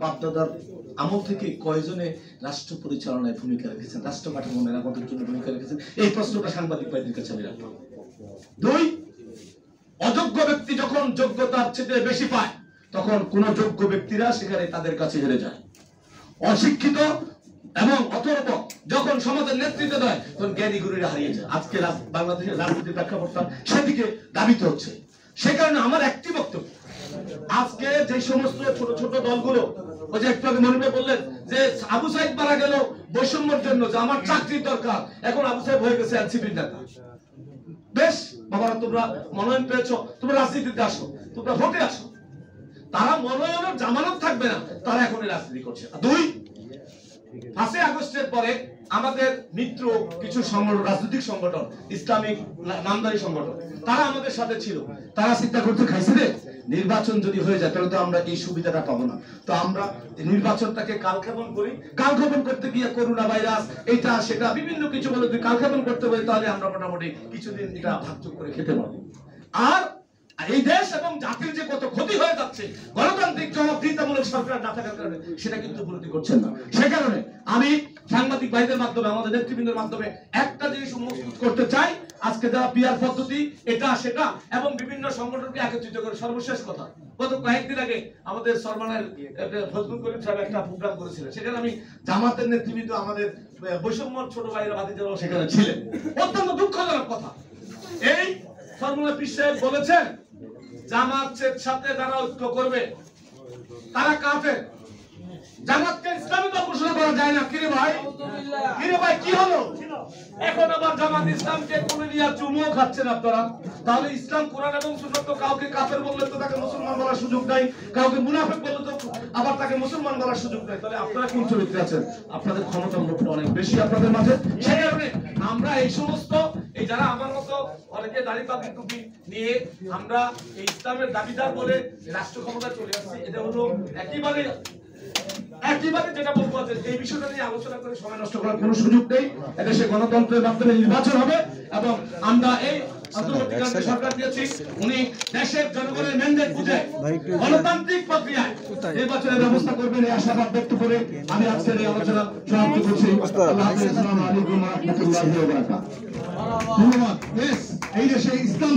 বাপদাদার আমল থেকে কয়জনে রাষ্ট্র পরিচালনায় ভূমিকা রেখেছেন, রাষ্ট্র কাঠামো মেরামতের জন্য ভূমিকা রেখেছেন? এই প্রশ্নটা সাংবাদিক ভাইদের কাছে আমি রাখলাম। দুই, অযোগ্য ব্যক্তি যখন যোগ্যতার চেয়ে বেশি পায় তখন কোন যোগ্য ব্যক্তিরা সেখানে তাদের কাছে হেরে যায়। অশিক্ষিত এবং অথর্ব যখন সমাজের নেতৃত্ব দেয় তখন জ্ঞানী গুণীরা হারিয়ে যায়। আজকে বাংলাদেশের রাজনীতির প্রেক্ষাপটটা সেদিকে দাবিত হচ্ছে। সে কারণে আমার একটি বক্তব্য, আজকে যে সমস্ত ছোট ছোট দলগুলো, ওই যে একটু আগে মনিবে বললেন যে আবু সাইদ মারা গেল বৈষম্যের জন্য, যে আমার চাকরির দরকার, এখন আবু সাইদ হয়ে গেছে এনসিপির নেতা। বেশ বাবারা, তোমরা মনোনয়ন পেয়েছো, তোমরা রাজনীতিতে আসো, তোমরা ভোটে আসো। তারা মনোনয়নের জামানত থাকবে না, তারা এখন রাজনীতি করছে। দুই, 5 আগস্টের পরে আমাদের মিত্র কিছু সংগঠন, রাজনৈতিক সংগঠন, ইসলামিক নামদারি সংগঠন, তারা আমাদের সাথে ছিল। তারা চিন্তা করতে খাইছে রে, নির্বাচন যদি হয়ে যায় তাহলে তো আমরা এই সুবিধাটা পাবো না। তো আমরা নির্বাচনটাকে কালক্ষেপণ করি। কালক্ষেপণ করতে গিয়ে করোনা ভাইরাস, এটা সেটা বিভিন্ন কিছু বলে যদি কালক্ষেপণ করতে পারি তাহলে আমরা মোটামুটি কিছুদিন এটা ভাগযোগ করে খেতে পারবো। আর এই দেশ এবং জাতির যে কত ক্ষতি হয়ে যাচ্ছে গণতান্ত্রিক জবাবদিহিতামূলক সরকার না থাকার কারণে, সেটা কিন্তু উপলব্ধি করছেন না। সে কারণে আমি সাংবাদিক ভাইদের মাধ্যমে, আমাদের নেতৃবৃন্দের মাধ্যমে একটা জিনিস মজবুত করতে চাই। আজকে যারা পিআর পদ্ধতি এটা সেটা এবং বিভিন্ন সংগঠনকে একত্রিত করে, সর্বশেষ কথা, গত কয়েকদিন আগে আমাদের সরমানের ফজলুল করিম সাহেব একটা প্রোগ্রাম করেছিলেন, সেখানে আমি জামাতের নেতৃবৃন্দ, আমাদের বৈষম্য ছোট ভাইরা ভাতিজারাও সেখানে ছিলেন। অত্যন্ত দুঃখজনক কথা, এই সরমানের পীর সাহেব বলেছেন জামাতের সাথে যারা ঐক্য করবে তারা কাফের। জামাতকে ইসলামী দল ঘোষণা করা যায় না। কিরে ভাই, কিরে ভাই, কি হলো? এখন আবার জামাত ইসলামকে কোলে নিয়ে চুমুও খাচ্ছেন আপনারা। তাহলে ইসলাম, কোরআন এবং সুন্নাত তো কাউকে কাফের বললে তো তাকে মুসলমান বলার সুযোগ নাই, কাউকে মুনাফিক বললে তো আবার তাকে মুসলমান বলার সুযোগ নাই। তাহলে আপনারা কোন চরিত্রে আছেন? আপনাদের ক্ষমতা অনেক বেশি আপনাদের মাঝে। সেই কারণে আমরা এই সমস্ত, এই যারা আমার মতো অনেকে দাড়ি পাগড়ি টুপি নিয়ে আমরা এই ইসলামের দাবিদার বলে রাষ্ট্র ক্ষমতায় চলে আসছি, এটা হলো একেবারে যেটা বলবো আছে, এই বিষয়টা নিয়ে আলোচনা করে সময় নষ্ট করার কোনো সুযোগ নেই। এদেশে গণতন্ত্রের মাধ্যমে নির্বাচন হবে এবং আমরা এই অন্তর্বর্তীকালীন সরকার দিয়েছি, উনি দেশের জনগণের ম্যান্ডেট বুঝে গণতান্ত্রিক প্রক্রিয়ায় নির্বাচনের ব্যবস্থা করবেন এই আশাবাদ ব্যক্ত করে আমি আজকের এই আলোচনা সমাপ্ত করছি। আল্লাহ হাফেজ। আসসালামু আলাইকুম ওয়া রাহমাতুল্লাহি ওয়া বারাকাতুহু। ধন্যবাদ। এই দেশে ইসলাম